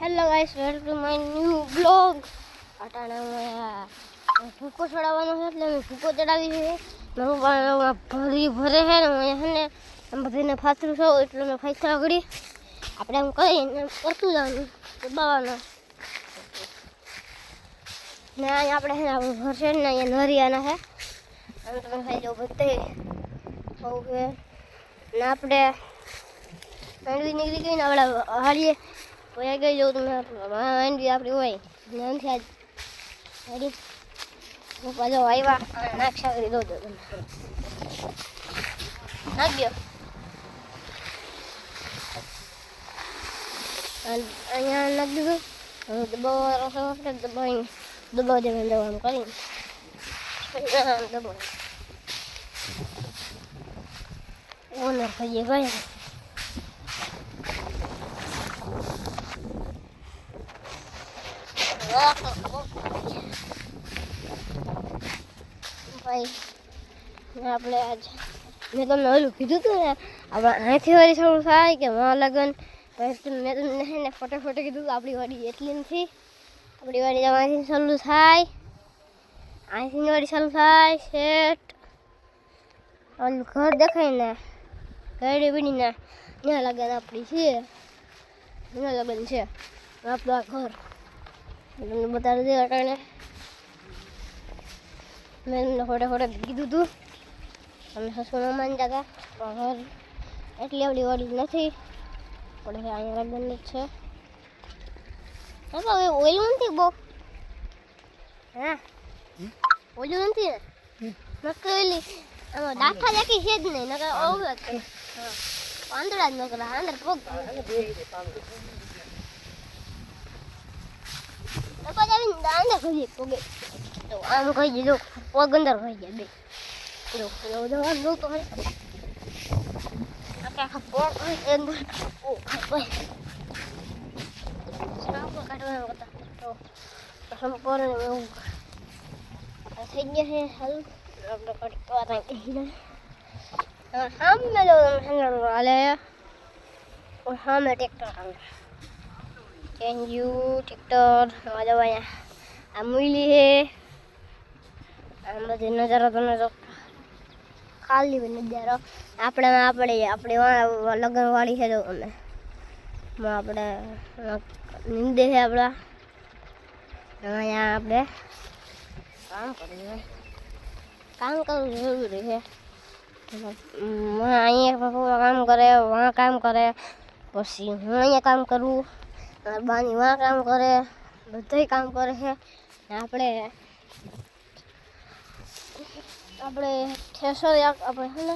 Hello guys, welcome to my new blog. અટાણા ભૂકો ચડાવવાનો છે એટલે મેં ભૂકો ચડાવી છે. મારું ભરી ભરે છે ને અહીંયા છે ને બધાને ફાતરું છો એટલે મેં ફાઈસા આગળી આપણે એમ કરીને કરતું જવાનું દબાવવાનું ને અહીંયા આપણે છે ને આપણું ઘર છે ને અહીંયા નરિયાના છે આમ તમે ખાઈ જાઓ બધે બહુ છે ને આપણે માંડવી નીકળી ગઈ ને આપણે હાડીએ વયા ગઈ જવું તમે માંડવી આપણી હોય નાનથી આજ હાડી હું પાછો આવ્યા નાક્ષા કરી દઉં તમે નાખ્યો અહીંયા નાખી દીધું હવે દબાવવાનો રસો આપણે દબાવી દેવાનું કરીને દબાવી ઓનર થઈએ ભાઈ ભાઈ આપણે આજ મેં તમને ઓલું કીધું હતું ને આપણે અહીંથી વાળી શરૂ થાય કે માં લગન મેં તમને ને ફટાફટ કીધું આપણી વાડી એટલી નથી આપણી વાડી અહીંથી શરૂ થાય અહીંથી વાડી શરૂ થાય શેઠ ઓલું ઘર દેખાય ને ગાડી બીડીને ત્યાં લગન આપણી છે ત્યાં લગન છે આપણું આ ઘર તમને બતાવી દે અટાણે મેં તમને ફટાફટ કીધું હતું અમે હસું ન માનતા હતા પણ ઘર એટલી આપણી વાડી નથી પણ અહીંયા લગન જ છે હવે ઓલું નથી બહુ હા ઓલું નથી ને નક્કી ઓલી આમાં ડાઠા દેખી છે જ નહીં નકર ઓલું જ છે હા પાંદડા જ નકર અંદર પગ પછી દાંડે ખોજી પગે તો આમ કહી દીધું પગ અંદર થઈ ગયા બે દવા લો તો આખા પગ અંદર ઓ ભાઈ સ્નાપ કાઢવાનું હતા તો સંપૂર્ણ એવું થઈ ગયા છે હાલ આપણે કટવા રાખી સામે લો હાલે સામે ટ્રેક્ટર આવે ચેન્જ્યુ ટ્રેક્ટર આ દવા આ મૂલી છે આમ બધી નજારો તમે જો ખાલી નજારો આપણે લગ્નવાળી છે જો અમે આપણે નિંદે છે આપણા અહીંયા આપણે કામ કરવું જરૂરી છે અહીંયા કામ કરે વहाँ કામ કરે પછી હું અહીંયા કામ કરું બાની વहाँ કામ કરે બધાય કામ કરે છે આપણે ઠેસર આપણે છે ને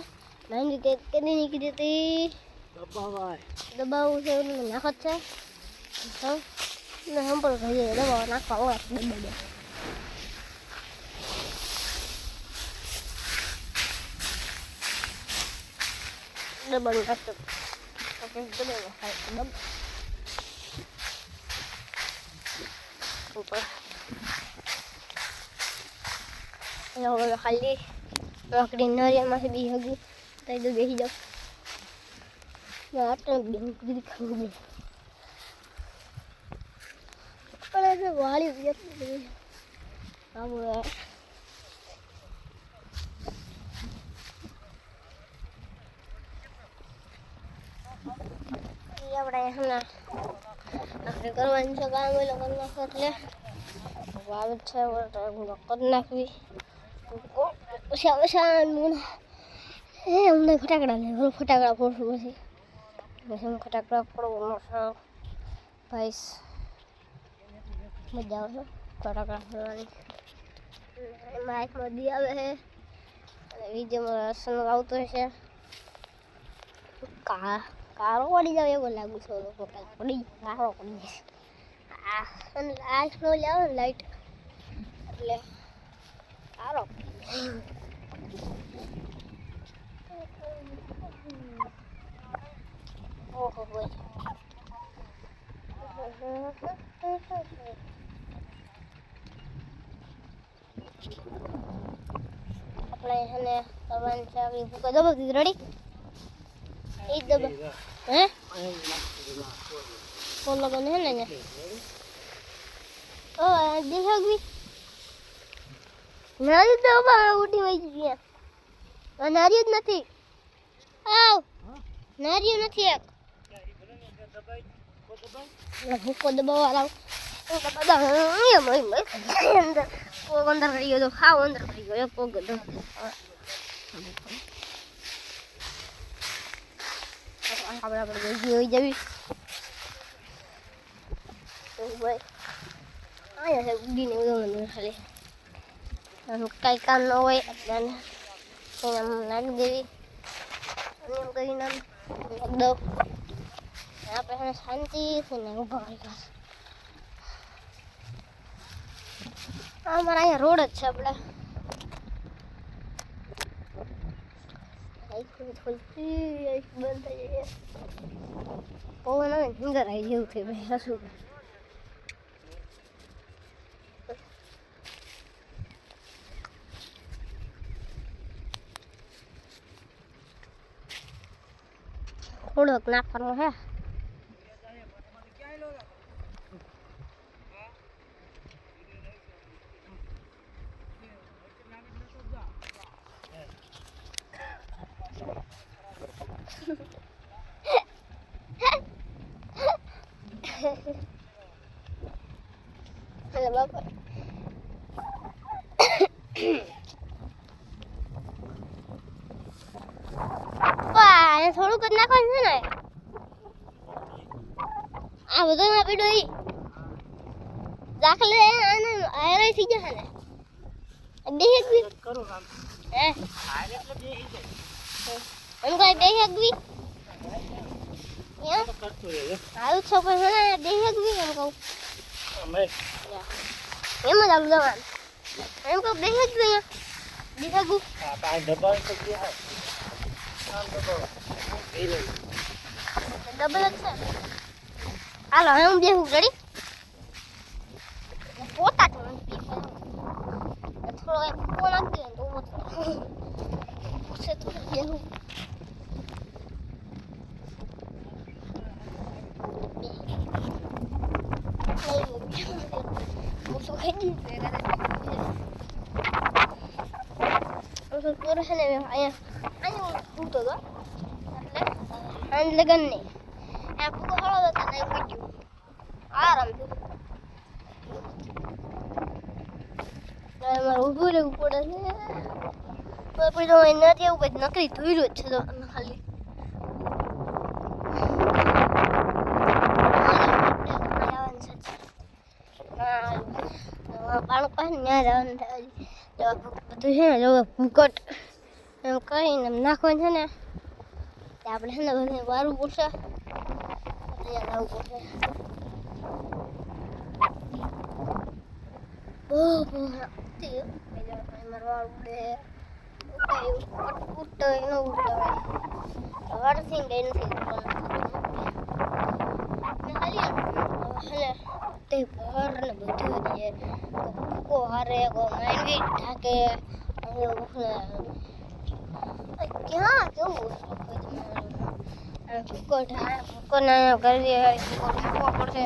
નાની કેદી નીકળી હતી દબાવવું છે એટલે નાખત છે ને સંપલ કહીએ દબાવ નાખવા હોય દબાવી નાખતો ઉપર હવે ખાલી લાકડી નરિયામાંથી બી હગી તઈ તો બેસી જાઉં આટલું બેસી ખાવું પણ વાળી આવું આપણે હમણાં આપણે કરવાની છે કામ ઓલો કરી નાખો એટલે વાવે છે કરી નાખવી પછી આવે અમને ફટાકડા લે ફટાકડા ફોડશું પછી હું ફટાકડા ફોડવું મળશે ભાઈ મજા આવશે ફટાકડા ફોડવાની એમાં હાથમાં દી આવે છે અને વિડીયોમાં રસનો આવતો હશે કારો પડી જાવ એવું લાગુ છે પડી કારો પડી જશે અને લાઈટનો લાવે ને લાઈટ એટલે કારો ઓહો ભાઈ આપણે એને કરવાની છે આવી ભૂકો દબાવી રેડી એ દબા હે પોલો ગને હે ને ઓ દેખાગવી નારી તો બા ઉડી વઈ ગયા નારી જ નથી આવ નારી નથી એક ભૂકો દબાવવા લાવ બધા અંદર કોક અંદર કરી ગયો તો ખાવ અંદર કરી ગયો કોક ગયો આપણે હોઈ જવી ભાઈ આયા છે ઉડીને ઉડવાનું ખાલી કઈ કામ ન હોય એટલે નાખી દેવી એમ કરીને દો આપણે શાંતિથી ને ઊભા કરી ગયા અમારા અહીંયા રોડ જ છે આપણે બંધ થઈ જાય પવન આવે નીંદર આવી જેવું થઈ ભાઈ હસું થોડોક નાખવાનો હે Hello, Papa. Wah, થોડુંક જ નાખવાનું છે ને આ બધું ના પીડો ઈ દાખલે આને આયરે થઈ જશે ને દેખ બી કરો કામ હે આયરે એટલે દેખી જાય એમ કોઈ દેખ બી યા કરતો રે આવું છોકરો છે ને દેખ બી એમ કહું અમે એમ જ આવું જવાનું એમ કહું દેખ બી દેખ બી આ પાય ડબલ તો કે હા આમ તો એ લે ડબલ જ છે હાલો હું દેખું રેડી પોતા તો થોડો એક ફોન આપી દે તો પૂછે તો દેખું musuh kayak gitu ya musuh kurus nih ayah ayah butuh tuh legan nih aku kalau udah tanah video aram tuh malah udah udah nih tapi tuh ini dia udah nakri tuh itu tuh kali પાણી પાણી ના જવાનું બધું છે ને જો ફૂકટ એમ કરીને નાખવાનું છે ને તે આપણે છે ને બધું વારવું પડશે ત્યાં લાવવું પડશે બહુ બહુ મારવા ઉડે ઉડતો ન ઉડતો વારથી કઈ નથી ખાલી તે ઘર ને બધું છે કો હારે કો માંગી ઠાકે ક્યાં કેવું ફૂકો ઠાકે ફૂકો ના કરી દે ફૂકો ઠાકવો પડશે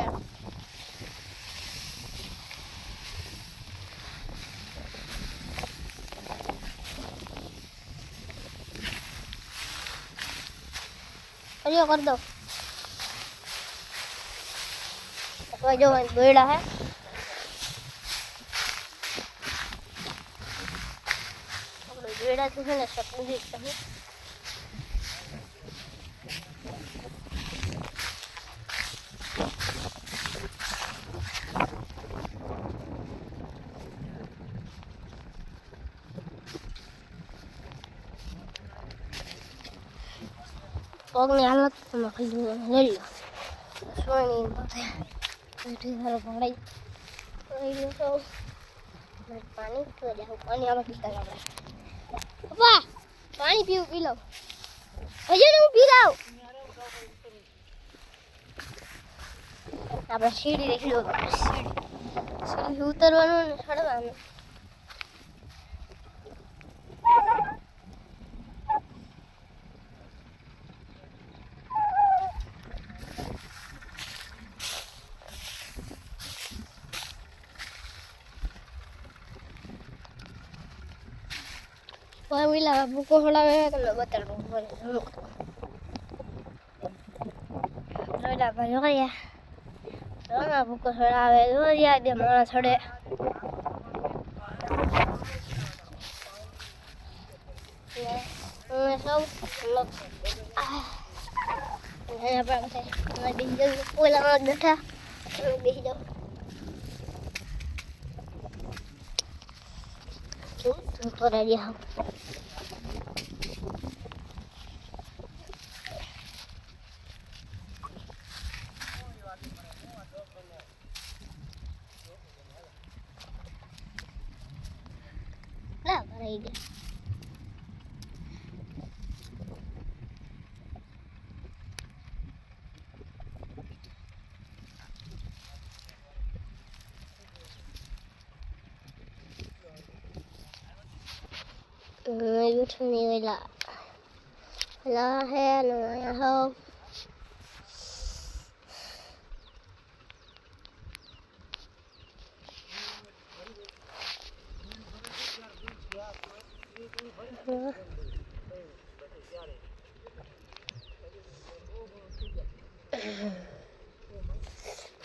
કરીઓ કર દો तो जो बेड़ा है बेड़ा तो है ना सब देखता है पगनी हालत ले लो सोनी बैठी घर पकड़ाई तो पानी तो जाओ पानी आवा पीता जाओ पापा पानी पीओ पी लो भैया ने पी लाओ આપણે સીડી દેખી લો સીડી ઉતરવાનું ને ચડવાનું પેલા ભૂકો ખવડાવે તમને બતાડું રોડા ભાઈ જોયા રોડા ભૂકો ખવડાવે રોયા દે માણસ છોડે સૌ પેલા બેઠા બેસી જાઓ por allá. Lah, para ella. YouTube này là he là không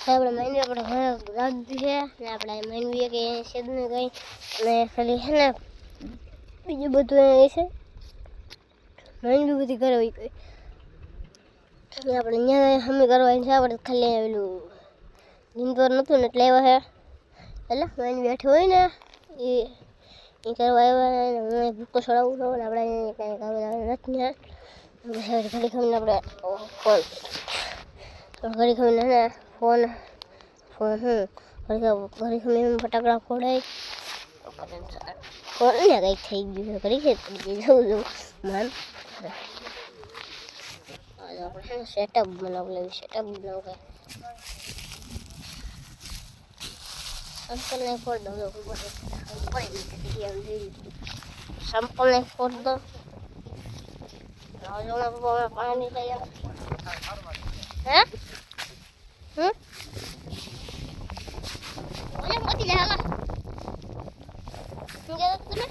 આપણે માની આપણે રાત છે ને આપણે માનવીએ કે શેદને ગઈ અને ખાલી છે ને બીજું બધું એ છે માનવી બધી ઘરે હોય કોઈ આપણે અહીંયા અમે કરવાની છે આપણે ખાલી પેલું નિંદોર નહોતું ને એટલે આવ્યા છે એટલે માનવી બેઠી હોય ને એ કરવા આવ્યા ને હું ભૂકો છોડાવું છું ને આપણે કાંઈ કામ નથી ને ઘડી ખમીને આપણે ઘડી ખમીને ને ફોન ઘડી ખમીને ફટાકડા ફોડાય ફોન ને કંઈક થઈ ગયું છે ઘડી છે જવું જવું માન આપણે સેટઅપ બનાવું સેટઅપ બનાવું સંપલ ને ફોડ દો સંપલ ને ફોડ દો પાણી લઈ હે ઓલે મોતી લે હાલા શું કહેતો તમે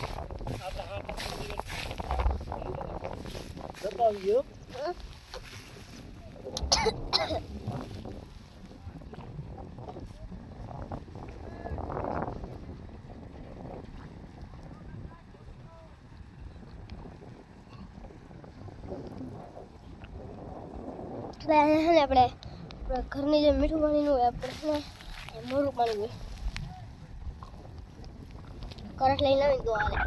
બતાવ્યો આપણે ઘરની જે મીઠું પાણીનું હોય આપણે મોરું પાણી હોય કરંટ લઈને આવીને તો હાલે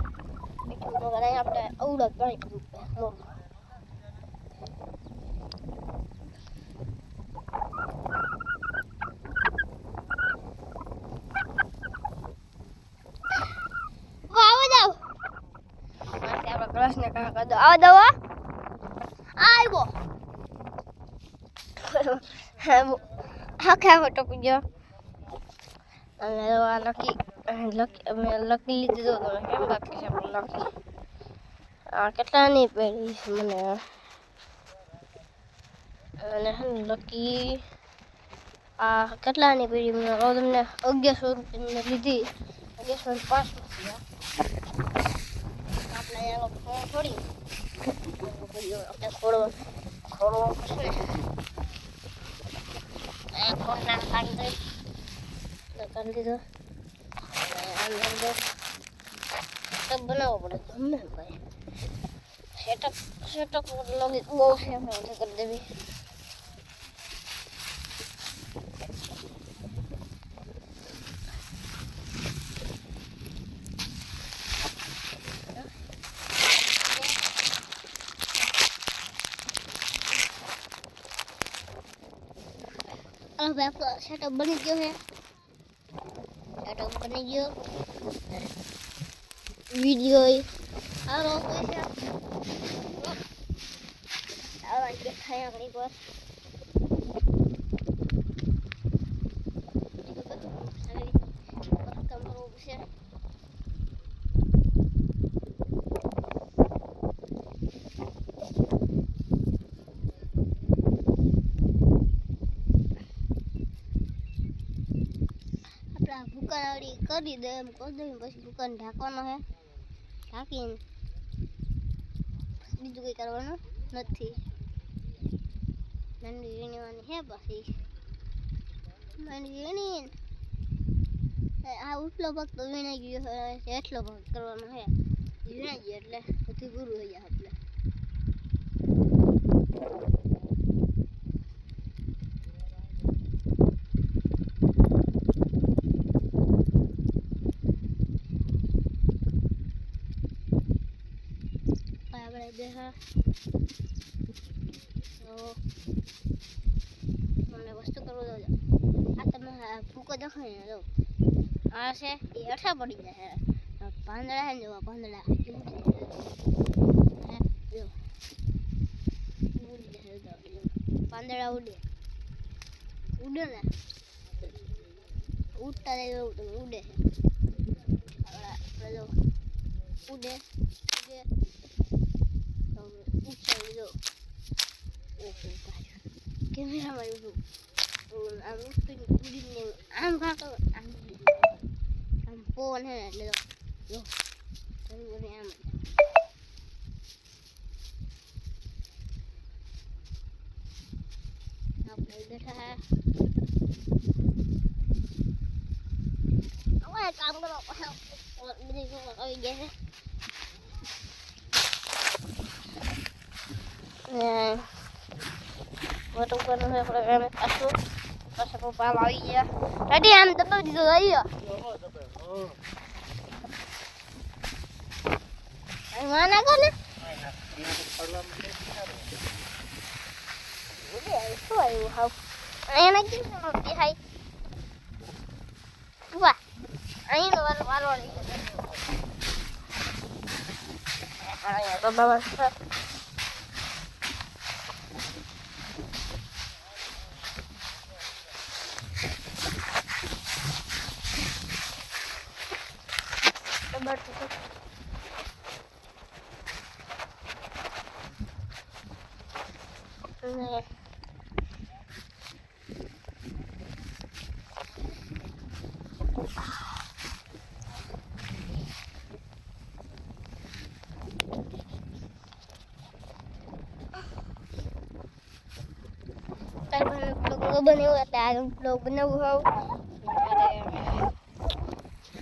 મીઠું વગર આપણે અવડત પાણી કરવું મોરું પ્રશ્ન કાકા દો આવા દો આવ્યો હા ખાવા ટપી ગયો અને લકી લીધી તો કેમ બાકી છે લકી કેટલાની પેઢી છે મને અને લકી આ કેટલાની પેઢી મને તમને 1100 રૂપિયા લીધી 1105 રૂપિયા થોડી ખોડવો પછી ફોન ના કાઢી દીધો સેટઅપ બનાવવો પડે ગમે ભાઈ સેટઅપ લગી બહુ છે કરી દેવી હવે આપણો સેટઅપ બની ગયો છે સેટઅપ બની ગયો વિડીયો આરો છે આવા દેખાય આપણી પર ભૂકા કરી દે એમ કરી દે પછી ભૂકાને ઢાંકવાનો છે ઢાંકીને બીજું કંઈ કરવાનું નથી. માંડવી વીણવાની હે પછી માંડવી વીણી આ ઉપલો ભાગ તો વીણાઈ ગયો હવે એટલો ભાગ કરવાનો હે. વીણાઈ ગયો એટલે બધું પૂરું થઈ જાય આપણે. આપણે દેખા તો મને વસ્તુ કરવું દો. આ તમે ભૂકો દેખાય ને જો આ છે એ અઠા પડી જાય. પાંદડા હે ને જો પાંદડા પાંદડા ઉડે ઉડે ને ઉડતા જાય ઉડે આપણે જો ઉડે ઉડે ઉછાળી જો કેમેરામાં ઉડું આમ ઉડીને આમ કાકો આમ પવન હે એટલે જો આમ આપણે બેઠા હવે કામ કરો બધી આવી ગયા છે. મોટું કરવું છે આપણે પાછું પપ્પા આવી ગયા રેડી આમ દબાવી દીધો આવી ગયો માં નાખો ને શું આવ્યું હાવ અહીંયા નાખી દેખાય વાહ અહીંયા વારો લઈ ગયો તો બાબા બનાવ્યું એટલે આ બ્લોગ બનાવવું હોવ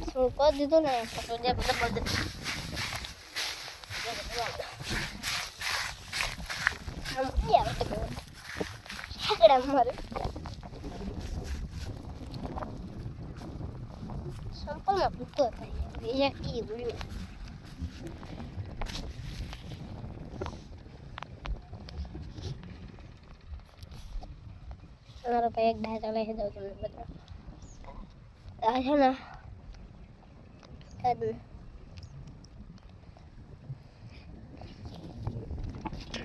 શું કરી દીધું ને ફોટો જે બધા મારે સંપલમાં પૂછતો થાય તમારો ભાઈ એક ડાય ચાલે છે દઉં તમને બધા આ છે ને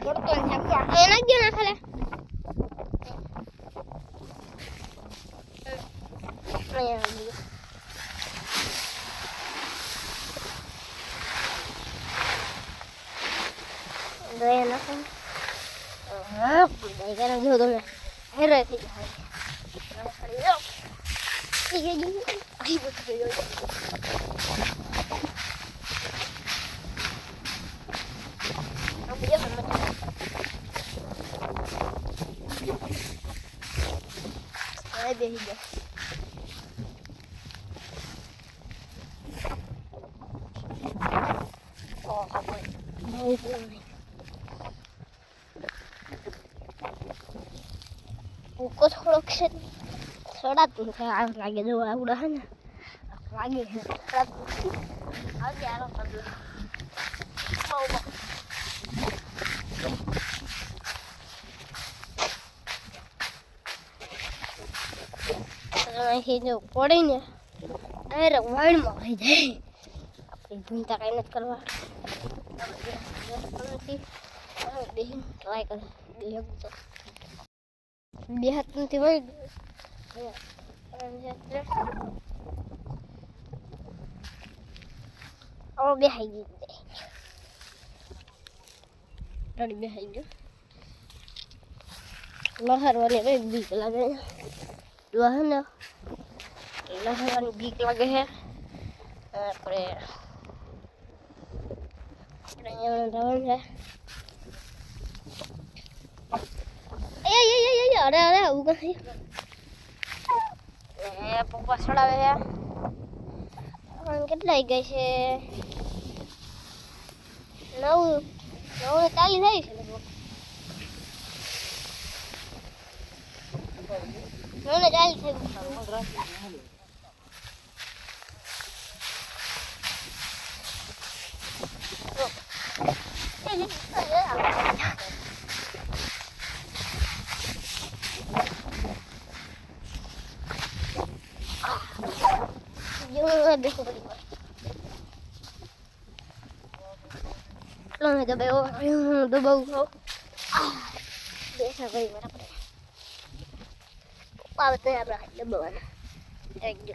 પડતો એના ગયો ના ખાલે દયા નાખો જો તમે હેરાન થઈ જાય બેસી જાય ભૂકો થોડોક છે સડાતું છે આગ લાગે જો આવડા હે ને લાગે છે સડાતું આજે આરો પડ્યો અહીંથી જો પડે ને ડાયરેક્ટ વાળમાં આવી જાય આપણે ભૂંતા કાંઈ નથી કરવા ટ્રાય કરે બે હાથ નથી વળી બેહાઈ ગયું રડી બેહાઈ ગયું લહરવાની કઈ બીક લાગે ને લહરવાની બીક લાગે છે આપણે અહીંયા જવાનું છે. અરે અરે આવું કઈ પપ્પા ચડાવે છે. કેટલા ગઈ છે? 9:40 થઈ છે લગભગ. 9:40 થઈ देखो लो मैं दबाओ ऐसा कहीं बराबर पावते हैं अपना दबाना एक जो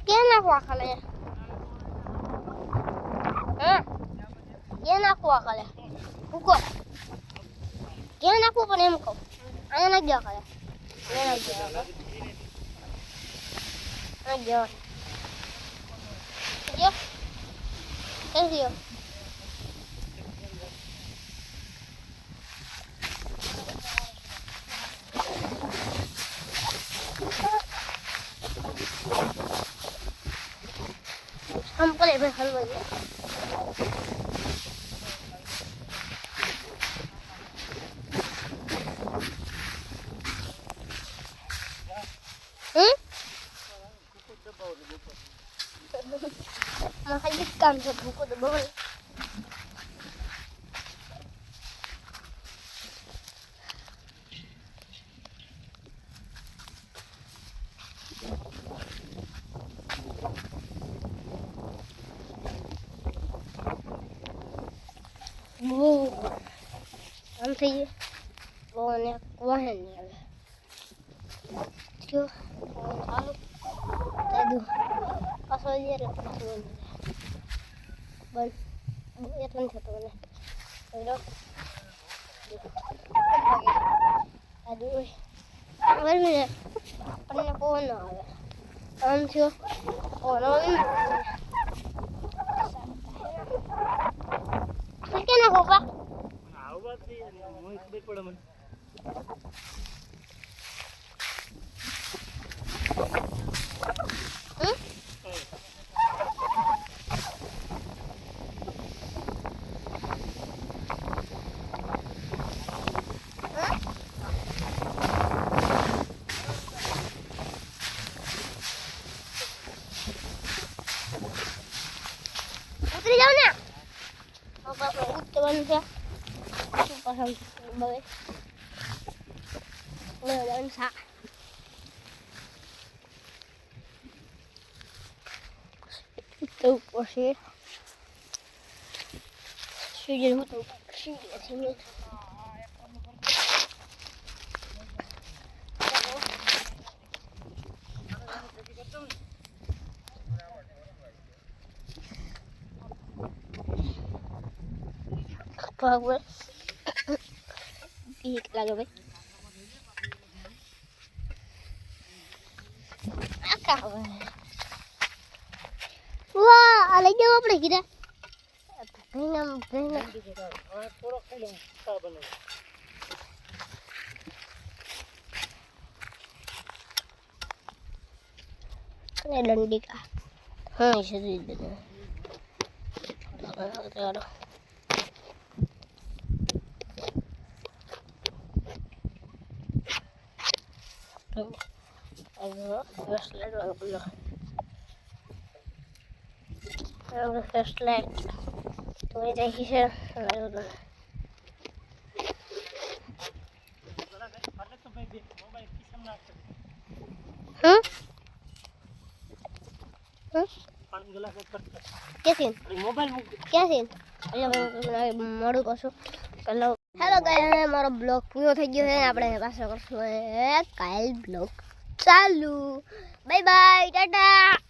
¿Quién la cuájale? ¿Quién la cuájale? Buko. ¿Quién aku ponemos? Ayo nak jaga ya. Ayo nak jaga. Nak jaga. Yo. ¿Qué tío? हम पहले में हलवा दिया makanya kan buku the bawah हम सही वो ने कुआ है नहीं है क्यों आलू तू असल ये रे बन ये तो नहीं था तो ने हेलो अदू वर में अपने फोन ना आवे हम क्यों फोन ऑन क्या ना होगा उतरी जाओ ना उतरવાનું છે pasang bagai jalan sa itu posisi sini itu sini power pihik lagi baik wah alai jawab apa lagi dah pengen ini dandi kah bisa jadi aduh ayo, wes lagi first light તો એ જાય છે મોડું પાછું hello guys મારો blog પૂરો થઈ ગયો છે આપણે પાછો કરશું કાલ બ્લોગ ચાલુ બાય બાય ટાટા